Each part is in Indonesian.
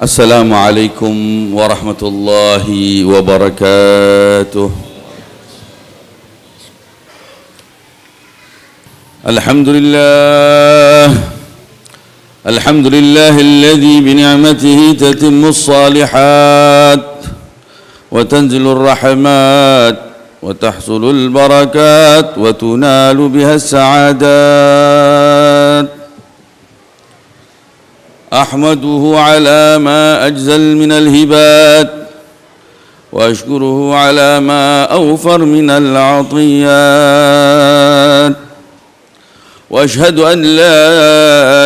السلام عليكم ورحمة الله وبركاته. الحمد لله الذي بنعمته تتم الصالحات وتنزل الرحمات وتحصل البركات وتنال بها السعادات. أحمده على ما أجزل من الهبات وأشكره على ما أوفر من العطيات، وأشهد أن لا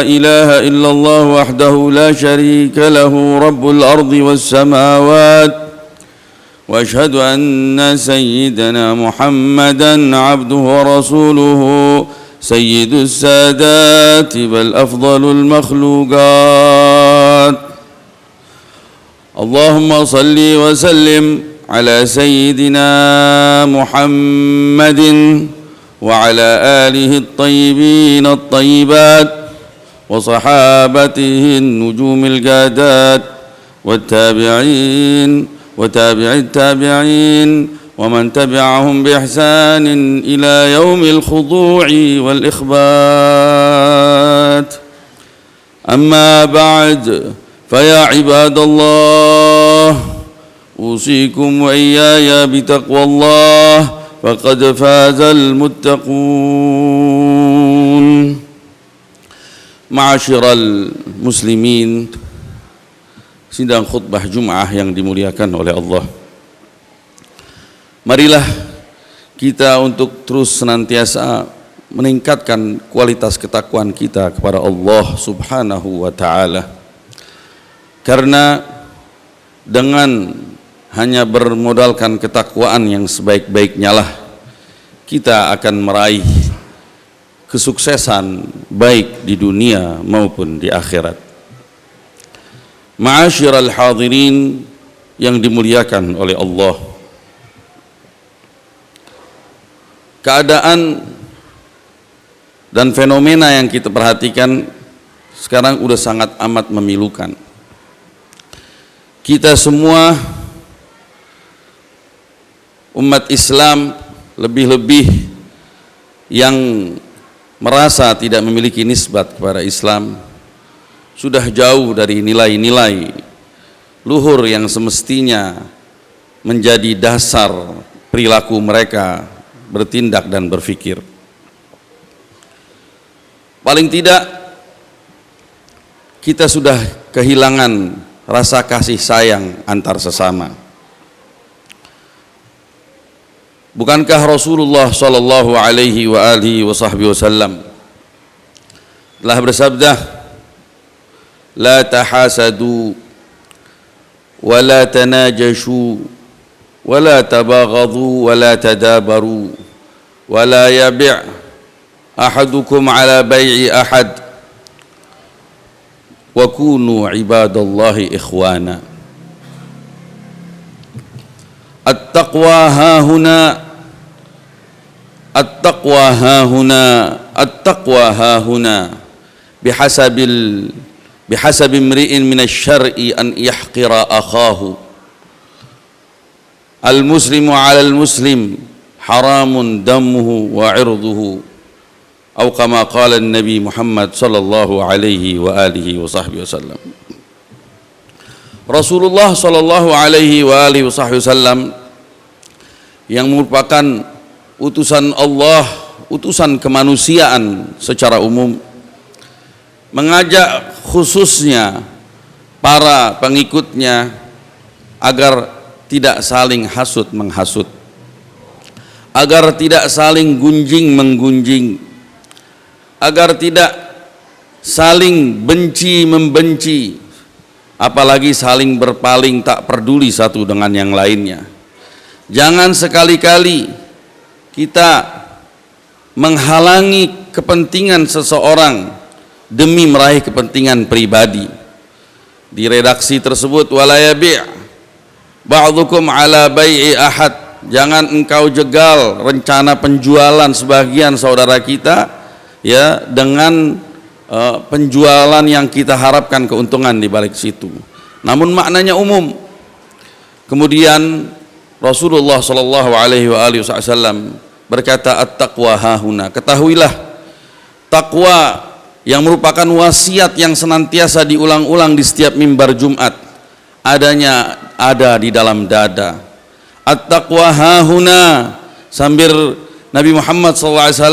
إله إلا الله وحده لا شريك له رب الأرض والسماوات، وأشهد أن سيدنا محمدًا عبده ورسوله سيد السادات بل أفضل المخلوقات. اللهم صل وسلم على سيدنا محمد وعلى آله الطيبين الطيبات وصحابته النجوم الجادات والتابعين وتابع التابعين ومن تبعهم بإحسان إلى يوم الخضوع والإخبات. أما بعد، فيا عباد الله، أوصيكم وإياي بتقوى الله فقد فاز المتقون. Ma'asyiral muslimin, sidang khutbah Jum'ah yang dimuliakan oleh Allah, marilah kita untuk terus senantiasa meningkatkan kualitas ketakwaan kita kepada Allah Subhanahu wa ta'ala, karena dengan hanya bermodalkan ketakwaan yang sebaik-baiknya lah kita akan meraih kesuksesan baik di dunia maupun di akhirat. Ma'asyiral hadirin yang dimuliakan oleh Allah, keadaan dan fenomena yang kita perhatikan sekarang udah sangat amat memilukan. Kita semua umat Islam, lebih-lebih yang merasa tidak memiliki nisbat kepada Islam, sudah jauh dari nilai-nilai luhur yang semestinya menjadi dasar perilaku mereka bertindak dan berfikir. Paling tidak kita sudah kehilangan rasa kasih sayang antar sesama. Bukankah Rasulullah sallallahu alaihi wa alihi wasallam telah bersabda, la tahasadu wa la tanajashu wa la tabaghadu wa la tadabaru wa la yabi' ahadukum ala bai'i ahad wa kunu ibadallahi ikhwana. At-taqwa hahuna, at-taqwa hahuna, at-taqwa hahuna bihasabi imri'in minasy-syar'i an yahqira akhahu. Al-muslimu 'ala al-muslim haramun damuhu wa 'irduhu, atau kama qala Nabi Muhammad sallallahu alaihi wa alihi wasallam. Rasulullah sallallahu alaihi wa alihi wasallam yang merupakan utusan Allah, utusan kemanusiaan secara umum, mengajak khususnya para pengikutnya agar tidak saling hasud menghasut, agar tidak saling gunjing menggunjing, agar tidak saling benci membenci, apalagi saling berpaling tak peduli satu dengan yang lainnya. Jangan sekali-kali kita menghalangi kepentingan seseorang demi meraih kepentingan pribadi. Di redaksi tersebut, wala yabi' ba'dukum ala bai'i ahad, jangan engkau jegal rencana penjualan sebagian saudara kita dengan penjualan yang kita harapkan keuntungan di balik situ. namun maknanya umum. Kemudian Rasulullah sallallahu alaihi wasallam berkata, at-taqwa hahuna, ketahuilah takwa yang merupakan wasiat yang senantiasa diulang-ulang di setiap mimbar Jumat, ada di dalam dada. At-taqwa hahuna, sambil Nabi Muhammad SAW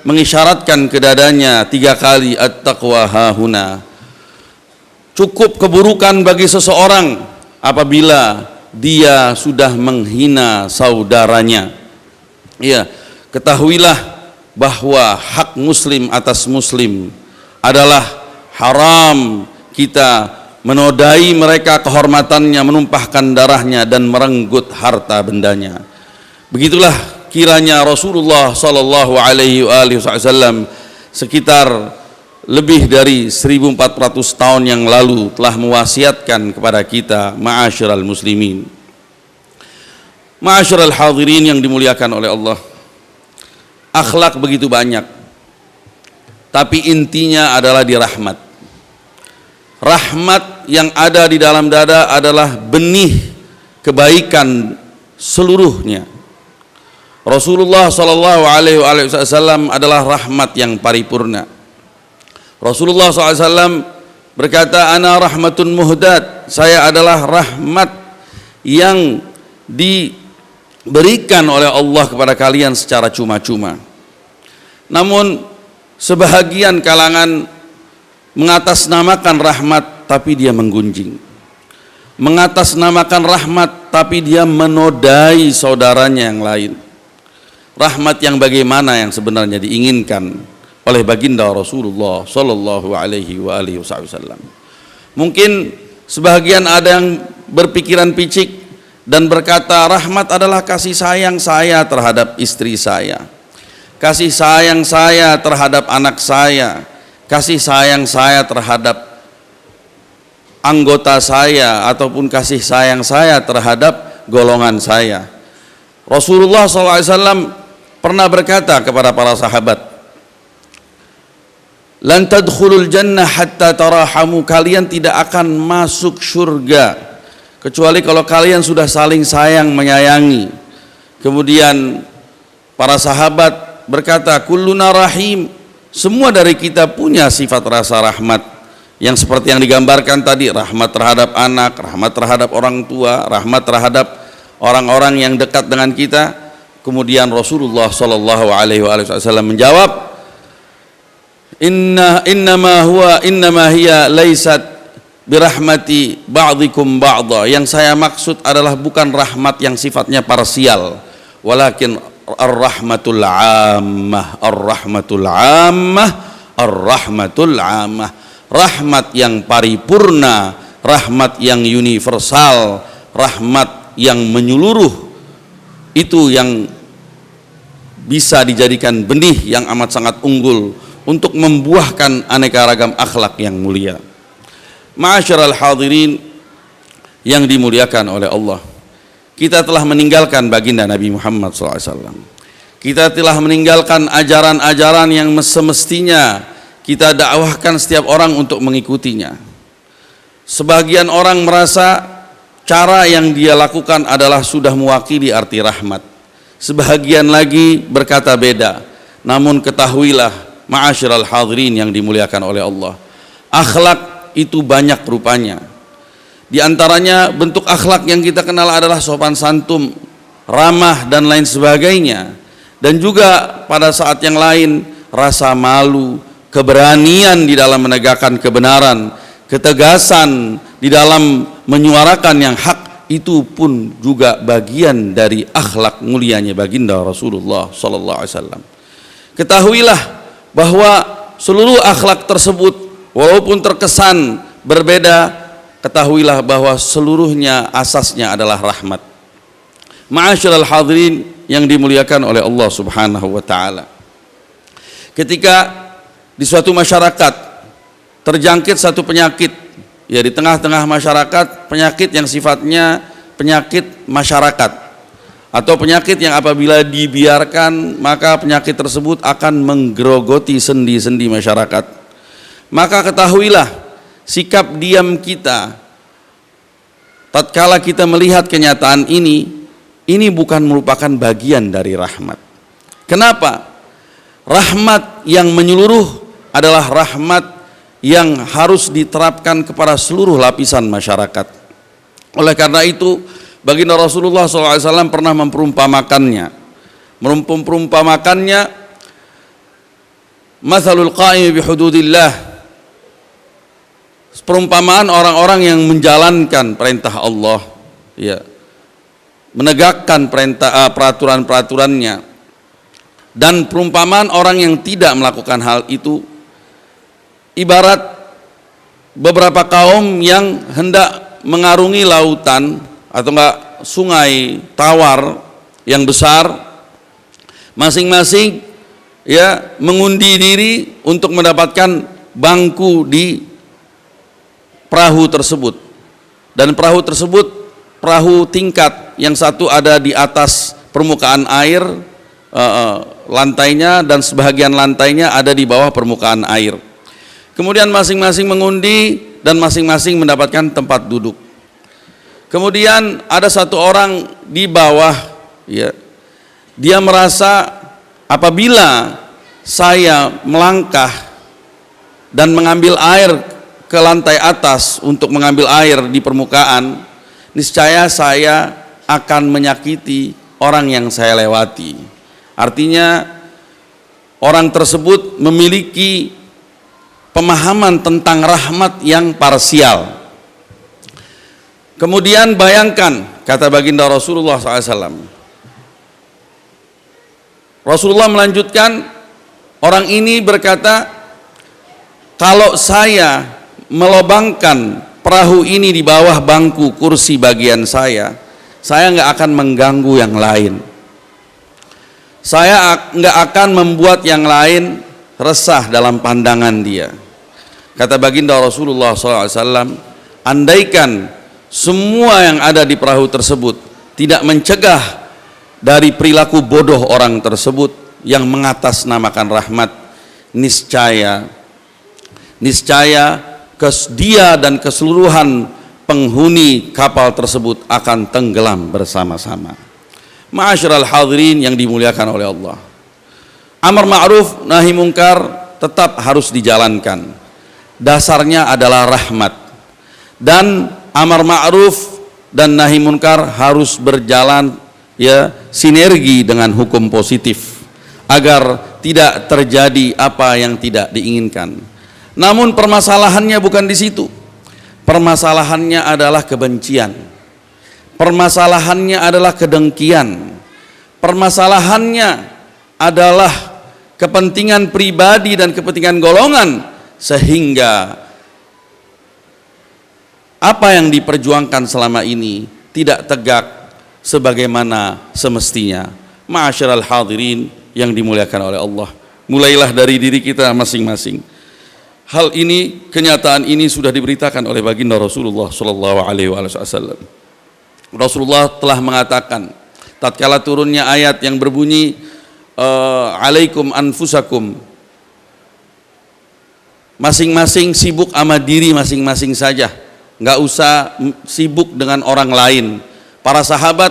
mengisyaratkan ke dadanya 3 kali, at-taqwa hahuna. Cukup keburukan bagi seseorang apabila dia sudah menghina saudaranya. Ya, ketahuilah bahwa hak muslim atas muslim adalah haram kita menodai mereka kehormatannya, menumpahkan darahnya dan merenggut harta bendanya. Begitulah kiranya Rasulullah sallallahu alaihi wasallam sekitar lebih dari 1400 tahun yang lalu telah mewasiatkan kepada kita, ma'asyiral muslimin. Ma'asyiral hadirin yang dimuliakan oleh Allah. Akhlak begitu banyak, tapi intinya adalah di rahmat. Rahmat yang ada di dalam dada adalah benih kebaikan seluruhnya. Rasulullah sallallahu alaihi wasallam adalah rahmat yang paripurna. Rasulullah SAW berkata, ana rahmatun muhdad, saya adalah rahmat yang diberikan oleh Allah kepada kalian secara cuma-cuma. Namun sebahagian kalangan mengatasnamakan rahmat tapi dia menggunjing, mengatasnamakan rahmat tapi dia menodai saudaranya yang lain. Rahmat yang bagaimana yang sebenarnya diinginkan oleh baginda Rasulullah sallallahu alaihi wasallam. Mungkin sebahagian ada yang berpikiran picik dan berkata, rahmat adalah kasih sayang saya terhadap istri saya, kasih sayang saya terhadap anak saya, kasih sayang saya terhadap anggota saya, ataupun kasih sayang saya terhadap golongan saya. Rasulullah SAW pernah berkata kepada para sahabat, lan tadkhulul jannah hatta tarahamu, kalian tidak akan masuk surga kecuali kalau kalian sudah saling sayang menyayangi. Kemudian para sahabat berkata, kulluna rahim, semua dari kita punya sifat rasa rahmat yang seperti yang digambarkan tadi, rahmat terhadap anak, rahmat terhadap orang tua, rahmat terhadap orang-orang yang dekat dengan kita. Kemudian Rasulullah sallallahu alaihi wasallam menjawab, innama hiya laysat birahmati ba'dikum ba'dha, yang saya maksud adalah bukan rahmat yang sifatnya parsial, walakin ar-rahmatul ammah, ar-rahmatul ammah, ar-rahmatul ammah, rahmat yang paripurna, rahmat yang universal, rahmat yang menyeluruh. Itu yang bisa dijadikan benih yang amat sangat unggul untuk membuahkan aneka ragam akhlak yang mulia. Ma'asyiral hadirin yang dimuliakan oleh Allah, kita telah meninggalkan baginda Nabi Muhammad SAW. Kita telah meninggalkan ajaran-ajaran yang semestinya kita dakwahkan setiap orang untuk mengikutinya. Sebagian orang merasa cara yang dia lakukan adalah sudah mewakili arti rahmat. Sebagian lagi berkata beda. Namun ketahuilah, ma'asyiral hadirin yang dimuliakan oleh Allah, akhlak itu banyak rupanya. Di antaranya bentuk akhlak yang kita kenal adalah sopan santun, ramah dan lain sebagainya. Dan juga pada saat yang lain rasa malu, keberanian di dalam menegakkan kebenaran, ketegasan di dalam menyuarakan yang hak, itu pun juga bagian dari akhlak mulianya baginda Rasulullah sallallahu alaihi wasallam. Ketahuilah bahwa seluruh akhlak tersebut walaupun terkesan berbeda, ketahuilah bahwa seluruhnya asasnya adalah rahmat. Ma'asyiral hadirin yang dimuliakan oleh Allah Subhanahu wa taala, ketika di suatu masyarakat terjangkit satu penyakit, ya di tengah-tengah masyarakat, penyakit yang sifatnya penyakit masyarakat atau penyakit yang apabila dibiarkan maka penyakit tersebut akan menggerogoti sendi-sendi masyarakat, maka ketahuilah sikap diam kita tatkala kita melihat kenyataan ini bukan merupakan bagian dari rahmat. Kenapa? Rahmat yang menyeluruh adalah rahmat yang harus diterapkan kepada seluruh lapisan masyarakat. Oleh karena itu, baginda Rasulullah SAW pernah memperumpamakannya, mathalul qa'imi bihududillah, perumpamaan orang-orang yang menjalankan perintah Allah, ya, menegakkan peraturan-peraturannya, dan perumpamaan orang yang tidak melakukan hal itu ibarat beberapa kaum yang hendak mengarungi lautan atau enggak sungai tawar yang besar, masing-masing ya mengundi diri untuk mendapatkan bangku di perahu tersebut. Dan perahu tersebut perahu tingkat, yang satu ada di atas permukaan air, lantainya, dan sebahagian lantainya ada di bawah permukaan air. Kemudian masing-masing mengundi dan masing-masing mendapatkan tempat duduk. Kemudian ada satu orang di bawah, ya, dia merasa apabila saya melangkah dan mengambil air ke lantai atas untuk mengambil air di permukaan, niscaya saya akan menyakiti orang yang saya lewati. Artinya orang tersebut memiliki pemahaman tentang rahmat yang parsial. Kemudian bayangkan, kata baginda Rasulullah SAW, Rasulullah melanjutkan, orang ini berkata, kalau saya melobangkan perahu ini di bawah bangku kursi bagian saya nggak akan mengganggu yang lain, saya nggak akan membuat yang lain resah dalam pandangan dia. Kata baginda Rasulullah SAW, andaikan semua yang ada di perahu tersebut tidak mencegah dari perilaku bodoh orang tersebut yang mengatasnamakan rahmat, niscaya dia dan keseluruhan penghuni kapal tersebut akan tenggelam bersama-sama. Ma'asyiral hadirin yang dimuliakan oleh Allah, amar ma'ruf nahi mungkar tetap harus dijalankan. Dasarnya adalah rahmat, dan amar ma'ruf dan nahi munkar harus berjalan, ya, sinergi dengan hukum positif agar tidak terjadi apa yang tidak diinginkan. Namun permasalahannya bukan di situ. Permasalahannya adalah kebencian. Permasalahannya adalah kedengkian. Permasalahannya adalah kepentingan pribadi dan kepentingan golongan, sehingga apa yang diperjuangkan selama ini tidak tegak sebagaimana semestinya. Ma'asyiral hadirin yang dimuliakan oleh Allah, mulailah dari diri kita masing-masing. Hal ini, kenyataan ini sudah diberitakan oleh baginda Rasulullah sallallahu alaihi wasallam. Rasulullah telah mengatakan tatkala turunnya ayat yang berbunyi alaikum anfusakum, masing-masing sibuk sama diri masing-masing saja, nggak usah sibuk dengan orang lain. Para sahabat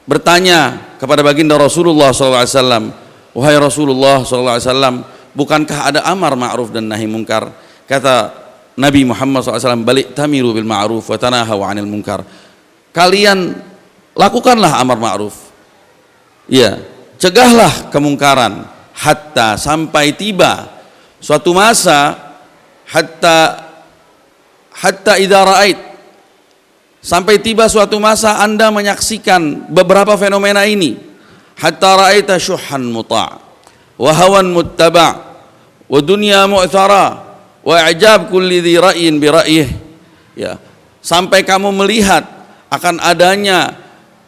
bertanya kepada baginda Rasulullah SAW, wahai Rasulullah SAW, bukankah ada amar ma'ruf dan nahi munkar? Kata Nabi Muhammad SAW, balik tamiru bil ma'ruf wa tanahaw 'anil munkar. Kalian lakukanlah amar ma'ruf, ya, cegahlah kemungkaran, hatta sampai tiba suatu masa, hatta idza ra'ait, sampai tiba suatu masa Anda menyaksikan beberapa fenomena ini. Hatta ra'aita syuhan muta' wa hawan muttaba' wa dunya mu'thara wa i'jab kulli dhi ra'yin bi ra'yih, ya, sampai kamu melihat akan adanya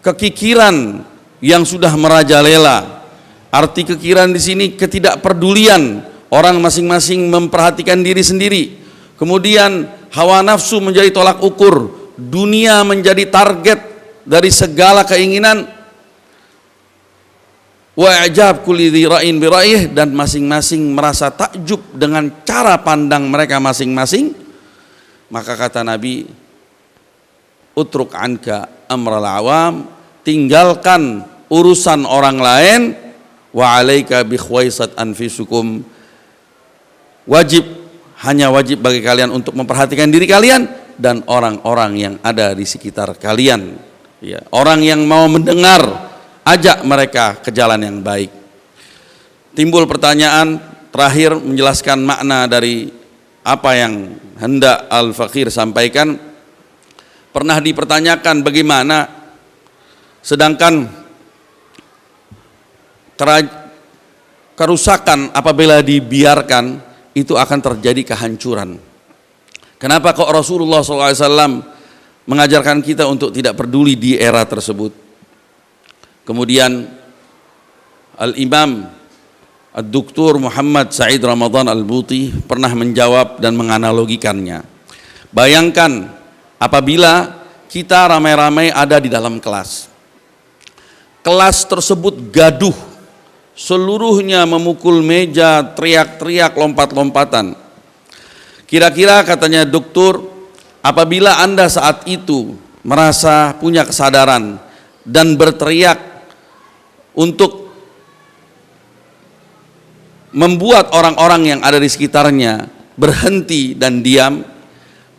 kekikiran yang sudah merajalela. Arti kekikiran di sini ketidakpedulian, orang masing-masing memperhatikan diri sendiri. Kemudian hawa nafsu menjadi tolak ukur, dunia menjadi target dari segala keinginan. Wa i'jab kulli dhi ra'yin bi ra'yih, dan masing-masing merasa takjub dengan cara pandang mereka masing-masing. Maka kata Nabi, utruk anka amral awam, tinggalkan urusan orang lain, wa alaika bi khwaisat anfisukum, hanya wajib bagi kalian untuk memperhatikan diri kalian dan orang-orang yang ada di sekitar kalian. Ya, orang yang mau mendengar, ajak mereka ke jalan yang baik. Timbul pertanyaan terakhir menjelaskan makna dari apa yang hendak Al-Faqir sampaikan. Pernah dipertanyakan bagaimana sedangkan kerusakan apabila dibiarkan itu akan terjadi kehancuran. Kenapa kok Rasulullah SAW mengajarkan kita untuk tidak peduli di era tersebut? Kemudian Al-Imam Ad-Doktor Muhammad Said Ramadan Al-Buti pernah menjawab dan menganalogikannya. Bayangkan apabila kita ramai-ramai ada di dalam kelas. Kelas tersebut gaduh, seluruhnya memukul meja, teriak-teriak, lompat-lompatan. Kira-kira katanya dokter, apabila Anda saat itu merasa punya kesadaran dan berteriak untuk membuat orang-orang yang ada di sekitarnya berhenti dan diam,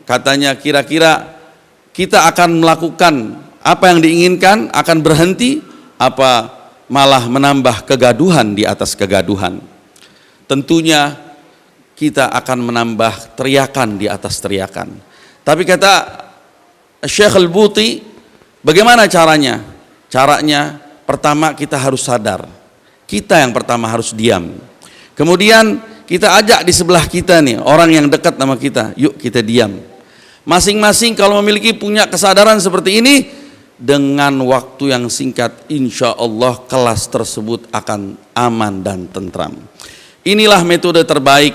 katanya kira-kira kita akan melakukan apa yang diinginkan, akan berhenti, apa malah menambah kegaduhan di atas kegaduhan? Tentunya kita akan menambah teriakan di atas teriakan. Tapi kata Syekh Al-Buti, bagaimana caranya? Caranya pertama kita harus sadar. Kita yang pertama harus diam. Kemudian kita ajak di sebelah kita nih, orang yang dekat sama kita, yuk kita diam. Masing-masing kalau memiliki punya kesadaran seperti ini, dengan waktu yang singkat insya Allah kelas tersebut akan aman dan tentram. Inilah metode terbaik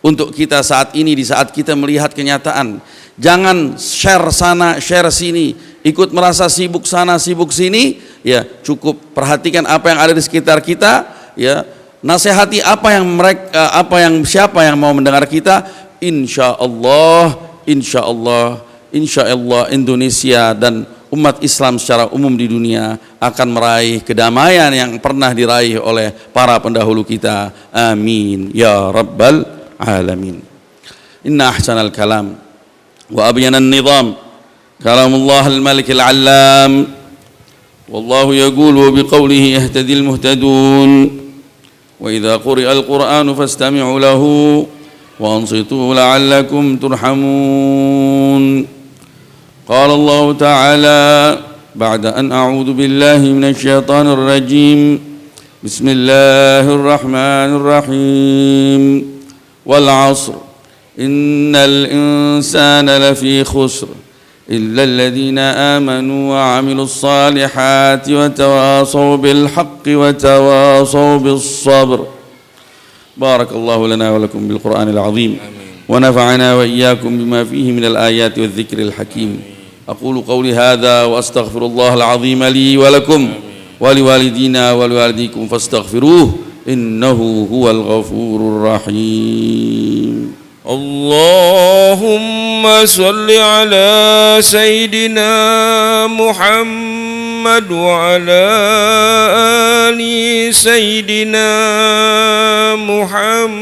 untuk kita saat ini, di saat kita melihat kenyataan. Jangan share sana, share sini, ikut merasa sibuk sana, sibuk sini. Ya, cukup perhatikan apa yang ada di sekitar kita. Ya, nasihati siapa yang mau mendengar kita. Insya Allah Indonesia dan umat Islam secara umum di dunia akan meraih kedamaian yang pernah diraih oleh para pendahulu kita. Amin ya rabbal alamin. Inna ahsanal kalam wa abyana an-nizam kalamullah al-malik al-allam, wallahu yaqulu biqawlihi yahtadil muhtadun, wa idza quri'a al-qur'anu fastami'u lahu wa ansitu la'allakum turhamun. Qala Allah Ta'ala ba'da an a'udzu billahi minasy syaithanir rajim. Bismillahirrahmanirrahim. Wal 'asr innal insana lafi khusr illa alladhina amanu wa 'amilus salihati wa tawasaw bil haqqi wa tawasaw bis sabr. Barakallahu lana wa lakum bil Qur'anil 'azim wa nafa'ana wa iyyakum bima fihi minal ayati wadh dhikril hakim. أقول قولي هذا وأستغفر الله العظيم لي ولكم ولوالدينا ولوالديكم فاستغفروه إنه هو الغفور الرحيم. اللهم صل على سيدنا محمد وعلى آل سيدنا محمد.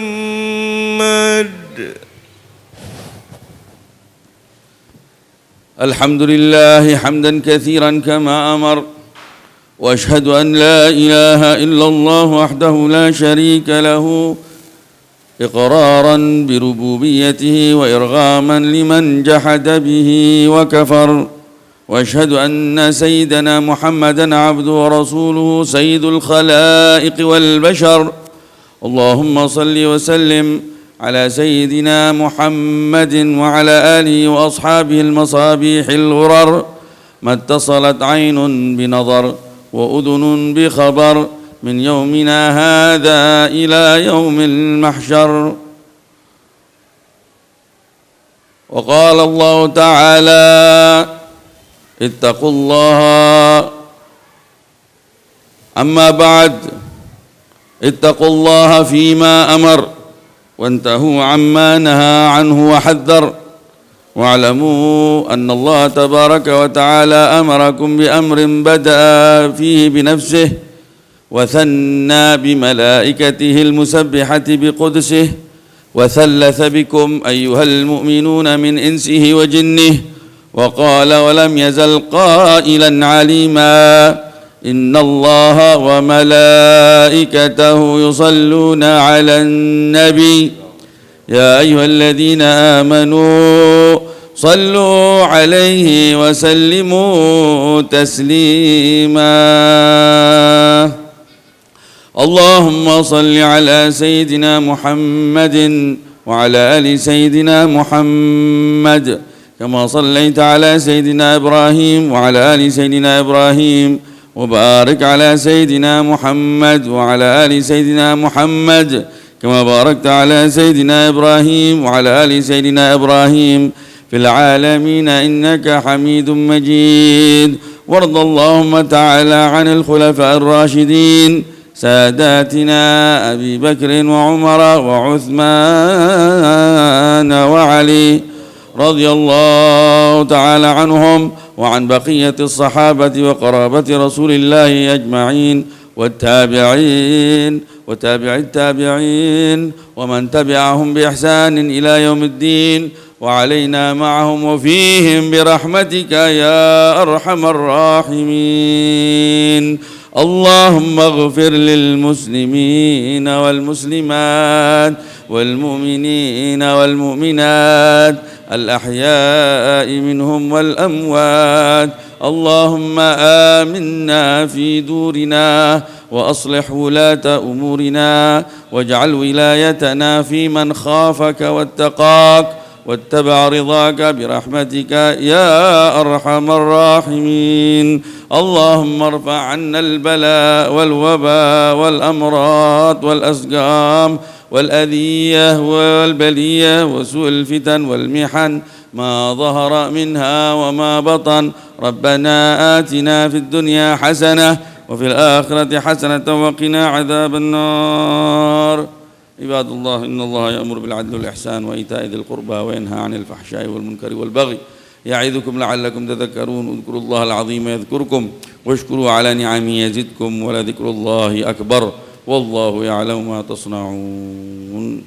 الحمد لله حمدا كثيرا كما أمر، وأشهد أن لا إله إلا الله وحده لا شريك له إقرارا بربوبيته وإرغاما لمن جحد به وكفر، وأشهد أن سيدنا محمدا عبده ورسوله سيد الخلائق والبشر. اللهم صل وسلم على سيدنا محمد وعلى آله وأصحابه المصابيح الغرر، ما اتصلت عين بنظر وأذن بخبر من يومنا هذا إلى يوم المحشر. وقال الله تعالى اتقوا الله. أما بعد اتقوا الله فيما أمر وانتهوا عما نهى عنه وحذر، واعلموا أن الله تبارك وتعالى أمركم بأمر بدأ فيه بنفسه وثنى بملائكته المسبحة بقدسه وثلث بكم أيها المؤمنون من إنسه وجنه وقال ولم يزل قائلا عليما إن الله وملائكته يصلون على النبي يا أيها الذين آمنوا صلوا عليه وسلموا تسليما اللهم صل على سيدنا محمد وعلى آل سيدنا محمد كما صليت على سيدنا إبراهيم وعلى آل سيدنا إبراهيم وبارك على سيدنا محمد وعلى آل سيدنا محمد كما باركت على سيدنا إبراهيم وعلى آل سيدنا إبراهيم في العالمين إنك حميد مجيد وارض اللهم تعالى عن الخلفاء الراشدين ساداتنا أبي بكر وعمر وعثمان وعلي رضي الله تعالى عنهم وعن بقية الصحابة وقرابة رسول الله أجمعين والتابعين وتابع التابعين ومن تبعهم بإحسان إلى يوم الدين وعلينا معهم وفيهم برحمتك يا أرحم الراحمين اللهم اغفر للمسلمين والمسلمات والمؤمنين والمؤمنات الأحياء منهم والأموات اللهم آمنا في دورنا وأصلح ولاة أمورنا واجعل ولايتنا في من خافك واتقاك واتبع رضاك برحمتك يا أرحم الراحمين اللهم ارفع عنا البلاء والوباء والأمراض والأسقام والأذية والبلية وسوء الفتن والمحن ما ظهر منها وما بطن ربنا آتنا في الدنيا حسنة وفي الآخرة حسنة وقنا عذاب النار عباد الله إن الله يأمر بالعدل والإحسان وإيتاء ذي القربى وينهى عن الفحشاء والمنكر والبغي يعظكم لعلكم تذكرون اذكروا الله العظيم يذكركم واشكروا على نعمه يزدكم ولذكر الله أكبر والله يعلم ما تصنعون